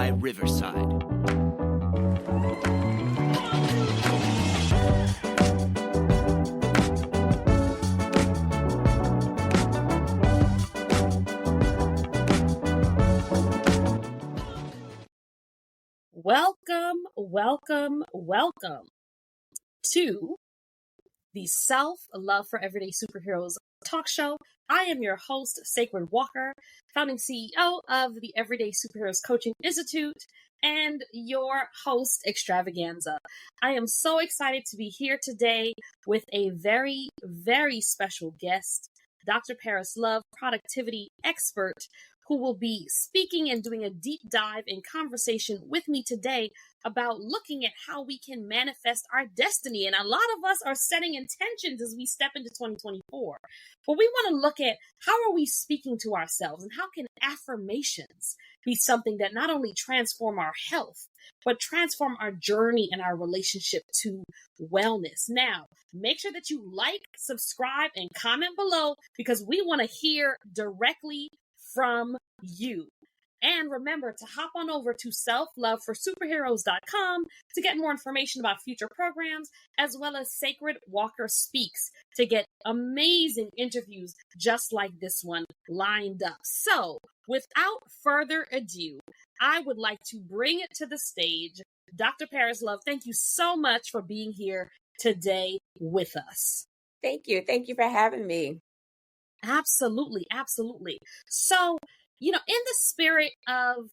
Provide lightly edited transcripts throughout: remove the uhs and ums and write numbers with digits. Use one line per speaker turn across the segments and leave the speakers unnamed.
by Riverside.
Welcome to the Self-Love for Everyday Superheroes talk show. I am your host, Sacred Walker, founding CEO of the Everyday Superheroes Coaching Institute and your host extravaganza. I am so excited to be here today with a very, very special guest, Dr. Paris Love, productivity expert, who will be speaking and doing a deep dive in conversation with me today about looking at how we can manifest our destiny. And a lot of us are setting intentions as we step into 2024. But we want to look at how are we speaking to ourselves and how can affirmations be something that not only transform our health, but transform our journey and our relationship to wellness. Now, make sure that you like, subscribe, and comment below because we want to hear directly from you. And remember to hop on over to selfloveforsuperheroes.com to get more information about future programs, as well as Sacred Walker Speaks to get amazing interviews just like this one lined up. So without further ado, I would like to bring it to the stage. Dr. Paris Love, thank you so much for being here today with us.
Thank you. Thank you for having me.
Absolutely. So, in the spirit of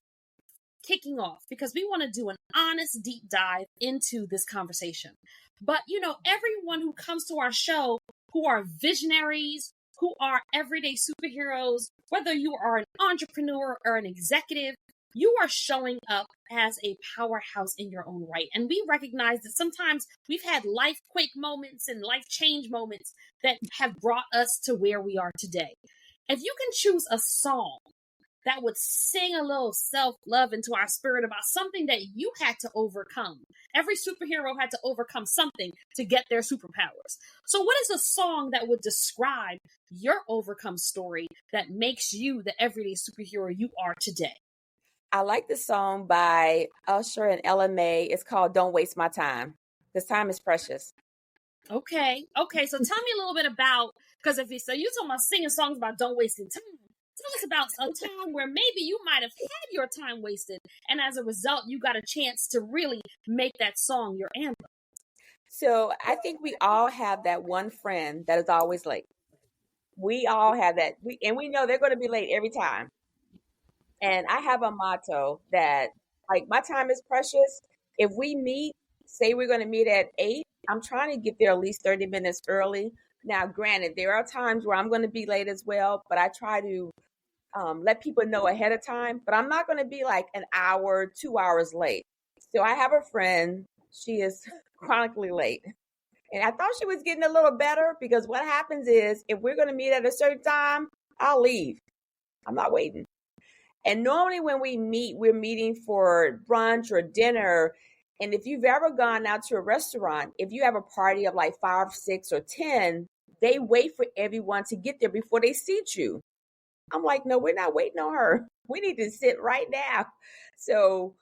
kicking off, because we want to do an honest deep dive into this conversation. But, everyone who comes to our show, who are visionaries, who are everyday superheroes, whether you are an entrepreneur or an executive, you are showing up as a powerhouse in your own right. And we recognize that sometimes we've had life quake moments and life change moments that have brought us to where we are today. If you can choose a song that would sing a little self-love into our spirit about something that you had to overcome. Every superhero had to overcome something to get their superpowers. So what is a song that would describe your overcome story that makes you the everyday superhero you are today?
I like the song by Usher and LMA. It's called Don't Waste My Time. This time is precious.
Okay. So tell me a little bit about, because if you're talking about singing songs about don't waste your time, tell us about a time where maybe you might have had your time wasted, and as a result, you got a chance to really make that song your anthem.
So I think we all have that one friend that is always late. We all have that. We know they're going to be late every time. And I have a motto that, like, my time is precious. If we meet, say we're going to meet at 8, I'm trying to get there at least 30 minutes early. Now, granted, there are times where I'm going to be late as well, but I try to let people know ahead of time. But I'm not going to be like an hour, 2 hours late. So I have a friend. She is chronically late. And I thought she was getting a little better because what happens is if we're going to meet at a certain time, I'll leave. I'm not waiting. And normally when we meet, we're meeting for brunch or dinner. And if you've ever gone out to a restaurant, if you have a party of like 5, 6, or 10, they wait for everyone to get there before they seat you. I'm like, no, we're not waiting on her. We need to sit right now. So,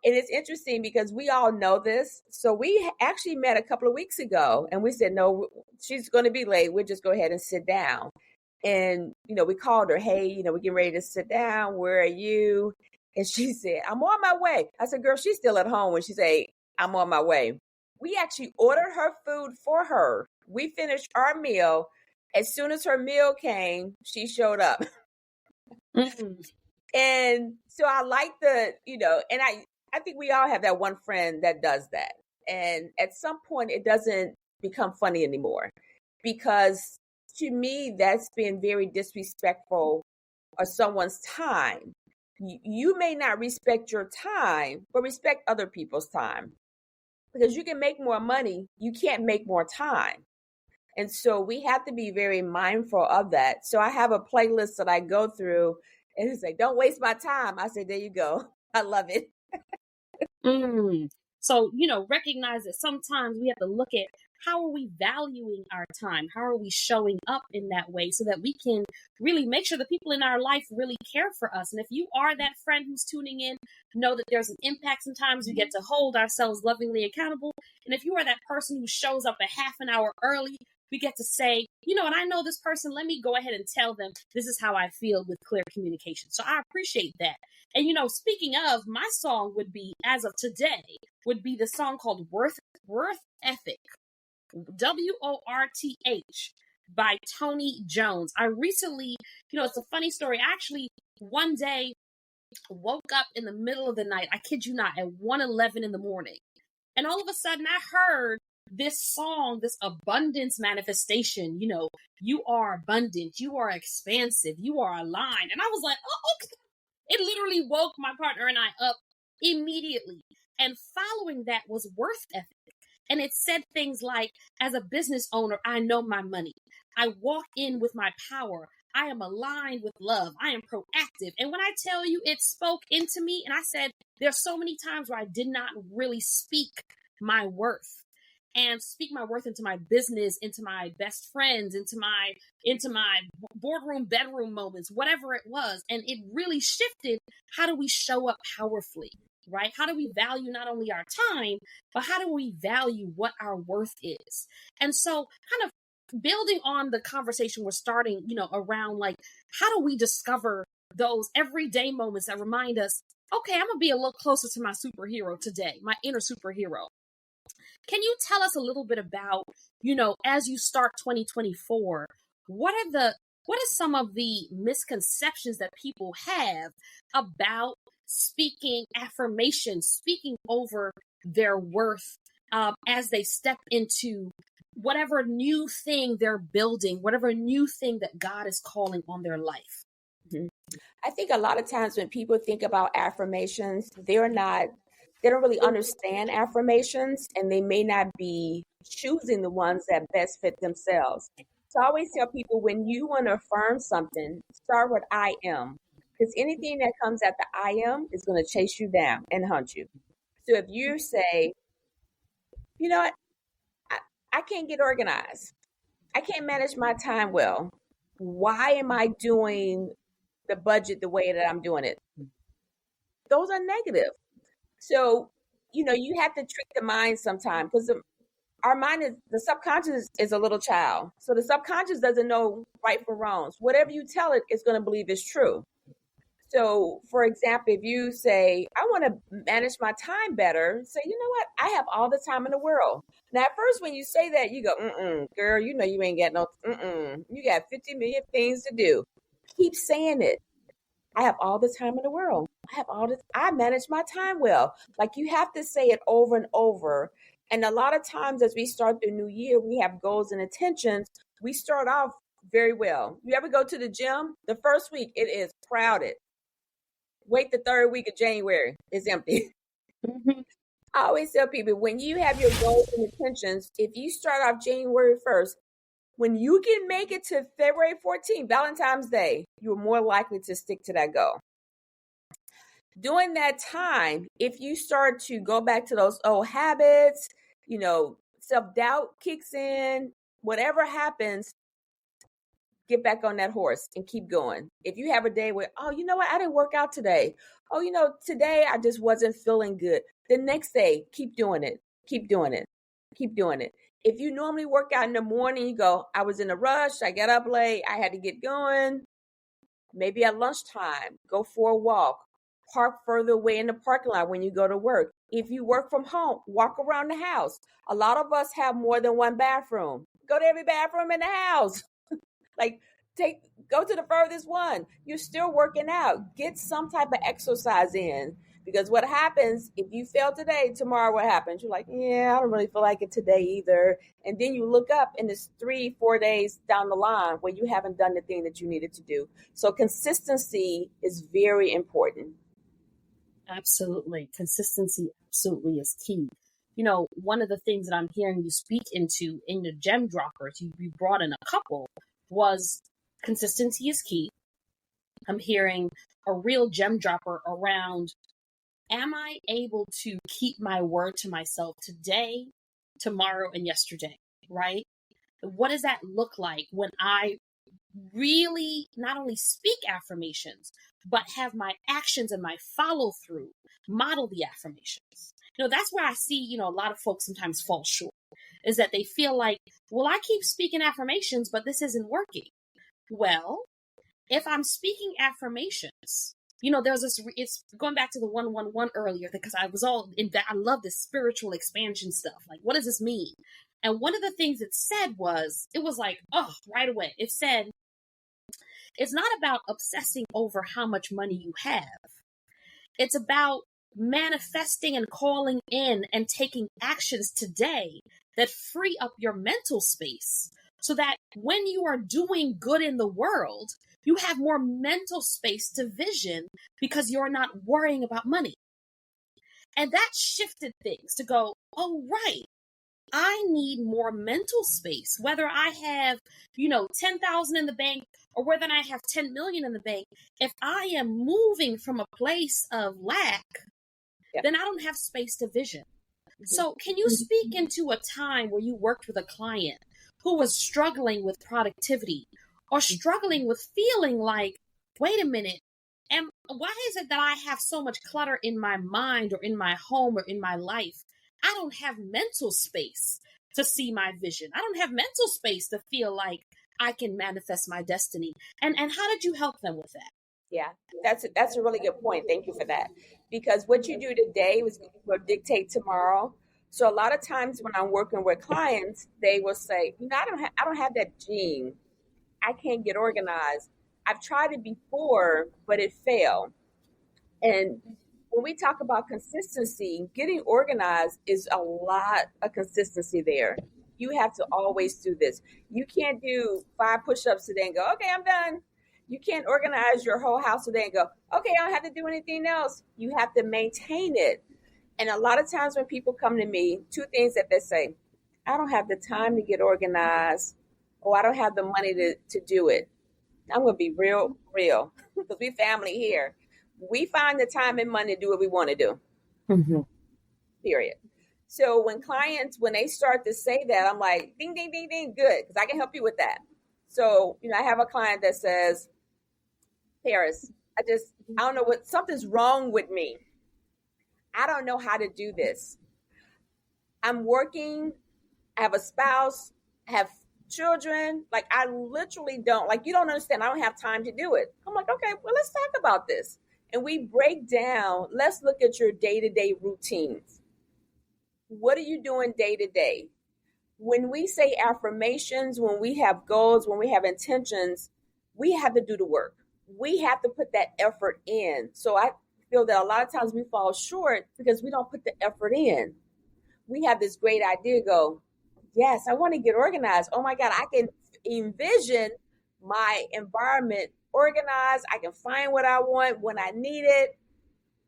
and it's interesting because we all know this. So we actually met a couple of weeks ago and we said, no, she's going to be late. We'll just go ahead and sit down. And, we called her, hey, we're getting ready to sit down. Where are you? And she said, I'm on my way. I said, girl, she's still at home. When she said, I'm on my way. We actually ordered her food for her. We finished our meal. As soon as her meal came, she showed up. Mm-hmm. And so I like and I think we all have that one friend that does that. And at some point, it doesn't become funny anymore because to me, that's been very disrespectful of someone's time. You may not respect your time, but respect other people's time. Because you can make more money, you can't make more time. And so we have to be very mindful of that. So I have a playlist that I go through and it's like, don't waste my time. I say, there you go. I love it.
So, recognize that sometimes we have to look at how are we valuing our time? How are we showing up in that way so that we can really make sure the people in our life really care for us? And if you are that friend who's tuning in, know that there's an impact. Sometimes we get to hold ourselves lovingly accountable. And if you are that person who shows up a half an hour early, we get to say, and I know this person, let me go ahead and tell them this is how I feel with clear communication. So I appreciate that. And, speaking of, my song would be, as of today, would be the song called Worth Ethic, WORTH, by Tony Jones. I recently, it's a funny story. I actually, one day, woke up in the middle of the night, I kid you not, at 1:11 in the morning. And all of a sudden I heard this song, this abundance manifestation, you are abundant, you are expansive, you are aligned. And I was like, oh, okay. It literally woke my partner and I up immediately. And following that was worth ethic. And it said things like, as a business owner, I know my money. I walk in with my power. I am aligned with love. I am proactive. And when I tell you, it spoke into me. And I said, there's so many times where I did not really speak my worth and speak my worth into my business, into my best friends, into my boardroom, bedroom moments, whatever it was. And it really shifted. How do we show up powerfully, right? How do we value not only our time, but how do we value what our worth is? And so kind of building on the conversation we're starting, around like, how do we discover those everyday moments that remind us, okay, I'm gonna be a little closer to my superhero today, my inner superhero. Can you tell us a little bit about, as you start 2024, what are some of the misconceptions that people have about speaking affirmations, speaking over their worth, as they step into whatever new thing they're building, whatever new thing that God is calling on their life?
Mm-hmm. I think a lot of times when people think about affirmations, they don't really understand affirmations, and they may not be choosing the ones that best fit themselves. So I always tell people, when you want to affirm something, start with I am, because anything that comes at the I am is going to chase you down and hunt you. So if you say, you know what, I can't get organized, I can't manage my time well, why am I doing the budget the way that I'm doing it? Those are negative. So, you have to trick the mind sometimes, because our mind the subconscious is a little child. So the subconscious doesn't know right from wrongs. Whatever you tell it, it's going to believe is true. So, for example, if you say, I want to manage my time better, say, you know what? I have all the time in the world. Now, at first, when you say that, you go, girl, you ain't got no, you got 50 million things to do. Keep saying it. I have all the time in the world. I manage my time well. Like, you have to say it over and over. And a lot of times as we start the new year, we have goals and intentions. We start off very well. You ever go to the gym? The first week, it is crowded. Wait, the third week of January, it's empty.
Mm-hmm.
I always tell people, when you have your goals and intentions, if you start off January 1st, when you can make it to February 14th, Valentine's Day, you're more likely to stick to that goal. During that time, if you start to go back to those old habits, self-doubt kicks in, whatever happens, get back on that horse and keep going. If you have a day where, oh, you know what, I didn't work out today. Oh, today I just wasn't feeling good. The next day, keep doing it. Keep doing it. Keep doing it. If you normally work out in the morning, you go, I was in a rush, I got up late, I had to get going. Maybe at lunchtime, go for a walk. Park further away in the parking lot when you go to work. If you work from home, walk around the house. A lot of us have more than one bathroom. Go to every bathroom in the house. Go to the furthest one. You're still working out. Get some type of exercise in. Because what happens, if you fail today, tomorrow what happens? You're like, yeah, I don't really feel like it today either. And then you look up and it's 3-4 days down the line where you haven't done the thing that you needed to do. So consistency is very important.
Absolutely. Consistency absolutely is key. One of the things that I'm hearing you speak into in the gem droppers, you brought in a couple, was consistency is key. I'm hearing a real gem dropper around, am I able to keep my word to myself today, tomorrow, and yesterday? right? What does that look like when I really not only speak affirmations, but have my actions and my follow through model the affirmations? That's where I see, a lot of folks sometimes fall short, is that they feel like, well, I keep speaking affirmations, but this isn't working. Well, if I'm speaking affirmations, there's this, it's going back to the 111 earlier, because I was all in that. I love this spiritual expansion stuff. Like, what does this mean? And one of the things it said was, it was like, oh, right away. It said, it's not about obsessing over how much money you have. It's about manifesting and calling in and taking actions today that free up your mental space so that when you are doing good in the world, you have more mental space to vision because you're not worrying about money. And that shifted things to go, oh, right. I need more mental space, whether I have, 10,000 in the bank or whether I have 10 million in the bank. If I am moving from a place of lack, then I don't have space to vision. So can you speak into a time where you worked with a client who was struggling with productivity or struggling with feeling like, wait a minute, and why is it that I have so much clutter in my mind or in my home or in my life? I don't have mental space to see my vision. I don't have mental space to feel like I can manifest my destiny. And how did you help them with that?
Yeah, that's a really good point. Thank you for that. Because what you do today will dictate tomorrow. So a lot of times when I'm working with clients, they will say, I don't have that gene. I can't get organized. I've tried it before, but it failed. And when we talk about consistency, getting organized is a lot of consistency there. You have to always do this. You can't do 5 push-ups today and go, okay, I'm done. You can't organize your whole house today and go, okay, I don't have to do anything else. You have to maintain it. And a lot of times when people come to me, 2 things that they say: I don't have the time to get organized, or I don't have the money to do it. I'm going to be real, because we family here. We find the time and money to do what we want to do.
Mm-hmm.
Period. So when they start to say that, I'm like, ding, ding, ding, ding, good, because I can help you with that. So, I have a client that says, Paris, I don't know something's wrong with me. I don't know how to do this. I'm working, I have a spouse, I have children. Like, I literally don't, like, you don't understand. I don't have time to do it. I'm like, okay, well, let's talk about this. And we break down, let's look at your day-to-day routines. What are you doing day to day? When we say affirmations, when we have goals, when we have intentions, we have to do the work. We have to put that effort in. So I feel that a lot of times we fall short because we don't put the effort in. We have this great idea, go, yes, I want to get organized. Oh my God, I can envision my environment organized. I can find what I want when I need it,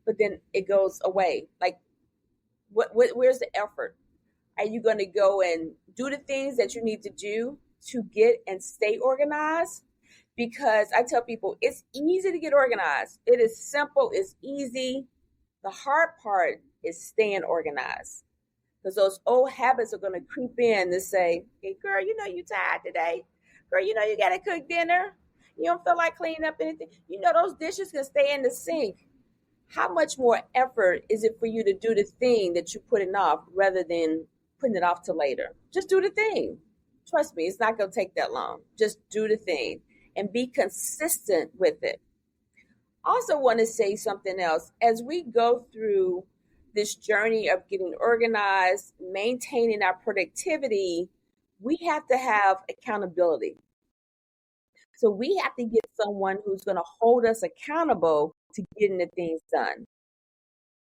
but then it goes away. Like, where's the effort? Are you going to go and do the things that you need to do to get and stay organized? Because I tell people it's easy to get organized. It is simple. It's easy. The hard part is staying organized, because those old habits are going to creep in to say, hey, girl, you tired today. Girl, you got to cook dinner. You don't feel like cleaning up anything. Those dishes can stay in the sink. How much more effort is it for you to do the thing that you're putting off rather than putting it off till later? Just do the thing. Trust me, it's not going to take that long. Just do the thing and be consistent with it. Also want to say something else. As we go through this journey of getting organized, maintaining our productivity, we have to have accountability. So we have to get someone who's going to hold us accountable to getting the things done.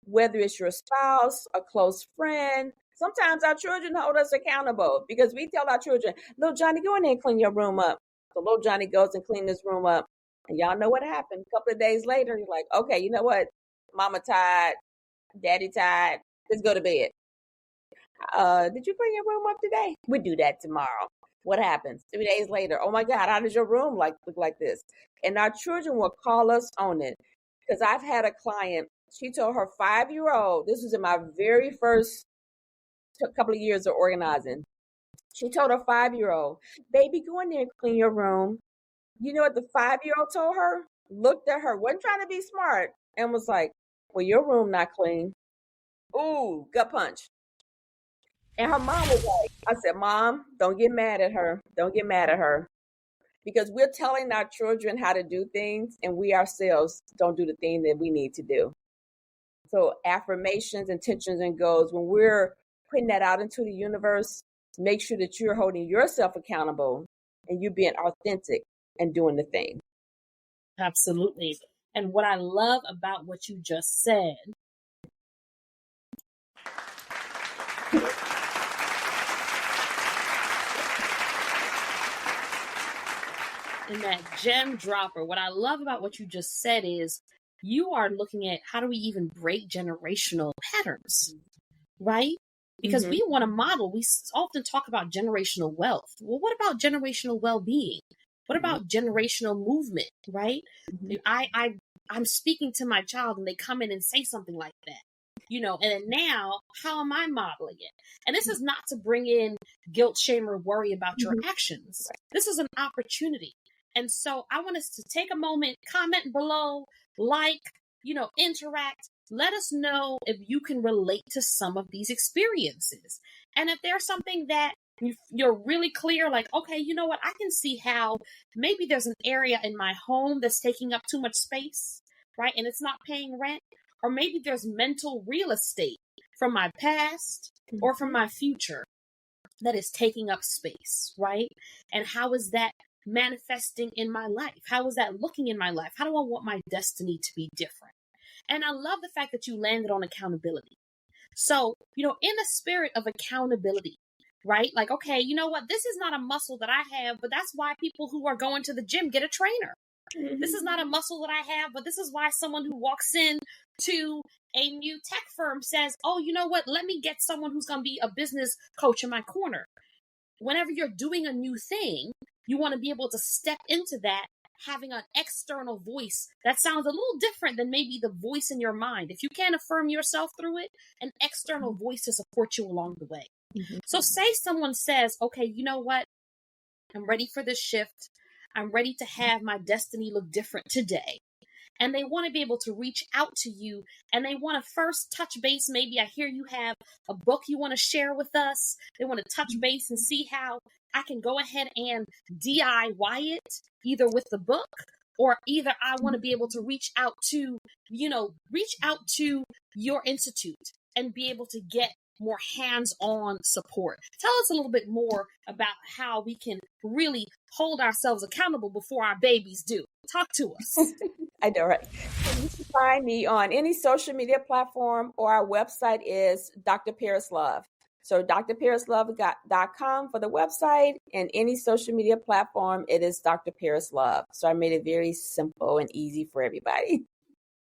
Whether it's your spouse, a close friend, sometimes our children hold us accountable because we tell our children, little Johnny, go in there and clean your room up. So little Johnny goes and cleans this room up. And y'all know what happened. A couple of days later, you're like, okay, you know what? Mama tired, daddy tired. Let's go to bed. Did you clean your room up today? We do that tomorrow. What happens? 3 days later, oh my God, how does your room look like this? And our children will call us on it. Because I've had a client, she told her 5-year-old, this was in my very first couple of years of organizing. She told her 5-year-old, baby, go in there and clean your room. You know what the 5-year-old told her? Looked at her, wasn't trying to be smart, and was like, well, your room not clean. Ooh, gut punch. And her mom was like, I said, Mom, don't get mad at her. Don't get mad at her. Because we're telling our children how to do things, and we ourselves don't do the thing that we need to do. So affirmations, intentions, and goals, when we're putting that out into the universe, make sure that you're holding yourself accountable and you being authentic and doing the thing.
Absolutely. And what I love about what you just said in that gem dropper, what I love about what you just said is you are looking at how do we even break generational patterns, right? Because we want to model, we often talk about generational wealth. Well, what about generational well-being? What about generational movement, right? I'm speaking to my child and they come in and say something like that, and then now how am I modeling it? And this is not to bring in guilt, shame, or worry about your actions. This is an opportunity. And so I want us to take a moment, comment below, like, interact. Let us know if you can relate to some of these experiences. And if there's something that you're really clear, like, okay, you know what? I can see how maybe there's an area in my home that's taking up too much space, right? And it's not paying rent. Or maybe there's mental real estate from my past or from my future that is taking up space, right? And how is that manifesting in my life? How is that looking in my life? How do I want my destiny to be different? And I love the fact that you landed on accountability. So, in the spirit of accountability, right? Like, okay, you know what? This is not a muscle that I have, but that's why people who are going to the gym get a trainer. This is not a muscle that I have, but this is why someone who walks in to a new tech firm says, oh, you know what? Let me get someone who's going to be a business coach in my corner. Whenever you're doing a new thing, you want to be able to step into that having an external voice that sounds a little different than maybe the voice in your mind. If you can't affirm yourself through it, an external voice to support you along the way. So say someone says, okay, you know what? I'm ready for this shift. I'm ready to have my destiny look different today. And they want to be able to reach out to you and they want to first touch base. Maybe I hear you have a book you want to share with us. They want to touch base and see how I can go ahead and DIY it, either with the book or either I want to be able to reach out to your institute and be able to get more hands-on support. Tell us a little bit more about how we can really hold ourselves accountable before our babies do. Talk to us.
I know, right? So you can find me on any social media platform, or our website is Dr. Paris Love. So drparislove.com for the website, and any social media platform, it is Dr. Paris Love. So I made it very simple and easy for everybody.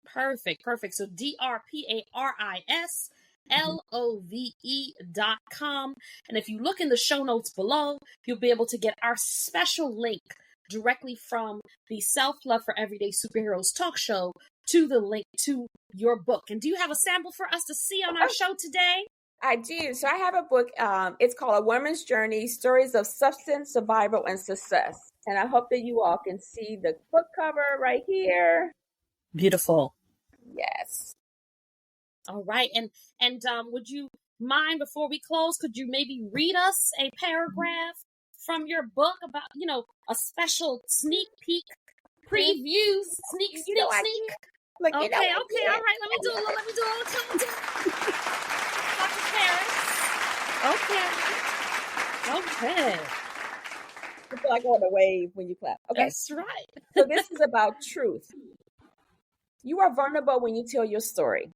Perfect. So DrParisLove.com. And if you look in the show notes below, you'll be able to get our special link directly from the Self-Love for Everyday Superheroes talk show to the link to your book. And do you have a sample for us to see on our show today?
I do. So I have a book. It's called A Woman's Journey, Stories of Substance, Survival, and Success. And I hope that you all can see the book cover right here.
Beautiful.
Yes.
All right. And would you mind, before we close, could you maybe read us a paragraph from your book about, a special sneak peek preview, sneak.
Look,
okay, all right. Let me do a little countdown. Dr. Paris. Okay.
You feel like on the wave when you clap. Okay.
That's right.
So this is about truth. You are vulnerable when you tell your story.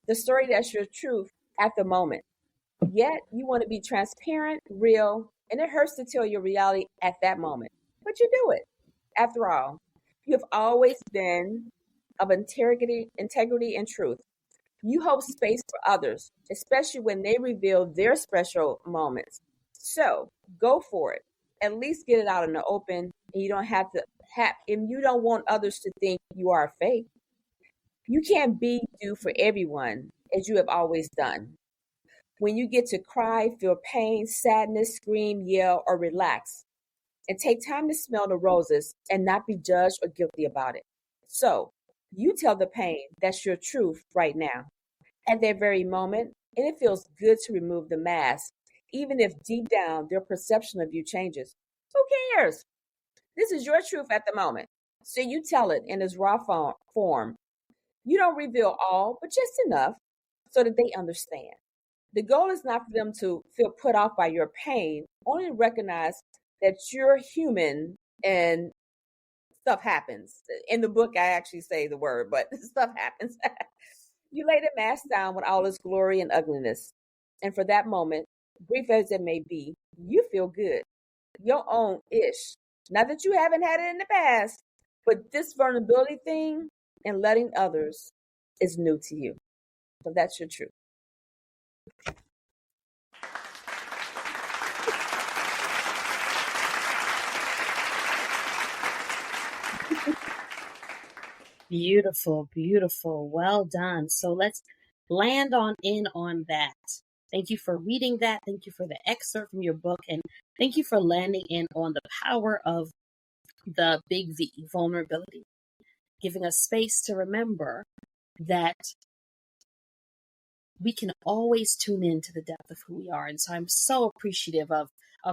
The story that's your truth at the moment. Yet you want to be transparent, real, and it hurts to tell your reality at that moment. But you do it. After all, you have always been of integrity and truth. You hold space for others, especially when they reveal their special moments. So go for it. At least get it out in the open, and you don't have to and you don't want others to think you are fake. You can't do for everyone as you have always done. when you get to cry, feel pain, sadness, scream, yell, or relax. And take time to smell the roses and not be judged or guilty about it. So, you tell the pain that's your truth right now, at that very moment, and it feels good to remove the mask, even if deep down their perception of you changes. Who cares? This is your truth at the moment. So you tell it in its raw form. You don't reveal all, but just enough so that they understand. The goal is not for them to feel put off by your pain, only to recognize that you're human and stuff happens. In the book, I actually say the word, but stuff happens. You lay the mask down with all its glory and ugliness. And for that moment, brief as it may be, you feel good. Your own ish. Not that you haven't had it in the past, but this vulnerability thing and letting others is new to you. So that's your truth.
Beautiful, beautiful. Well done. So let's land on that. Thank you for reading that. Thank you for the excerpt from your book. And thank you for landing in on the power of the big V, vulnerability, giving us space to remember that we can always tune in to the depth of who we are. And so I'm so appreciative of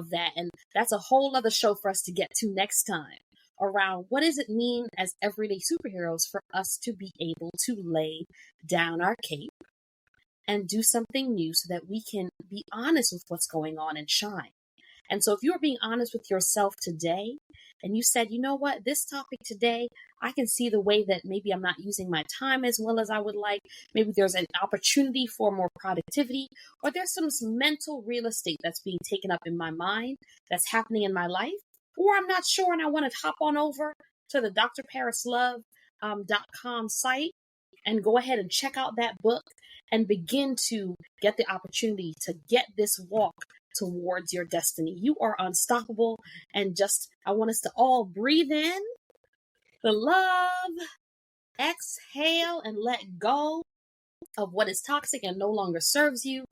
that. And that's a whole other show for us to get to next time, around what does it mean as everyday superheroes for us to be able to lay down our cape and do something new so that we can be honest with what's going on and shine. And so if you are being honest with yourself today and you said, you know what, this topic today, I can see the way that maybe I'm not using my time as well as I would like. Maybe there's an opportunity for more productivity, or there's some mental real estate that's being taken up in my mind that's happening in my life, or I'm not sure and I want to hop on over to the drparislove.com site and go ahead and check out that book and begin to get the opportunity to get this walk towards your destiny. You are unstoppable. And just, I want us to all breathe in the love, exhale, and let go of what is toxic and no longer serves you,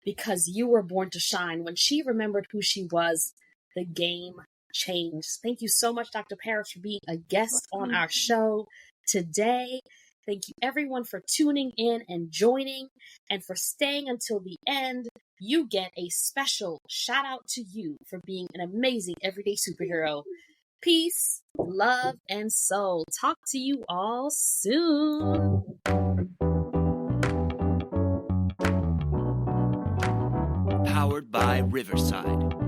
because you were born to shine. When she remembered who she was, the game changed. Thank you so much, Dr. Paris, for being a guest on our show today. Thank you, everyone, for tuning in and joining, and for staying until the end. You get a special shout out to you for being an amazing everyday superhero. Peace, love, and soul. Talk to you all soon.
Powered by Riverside.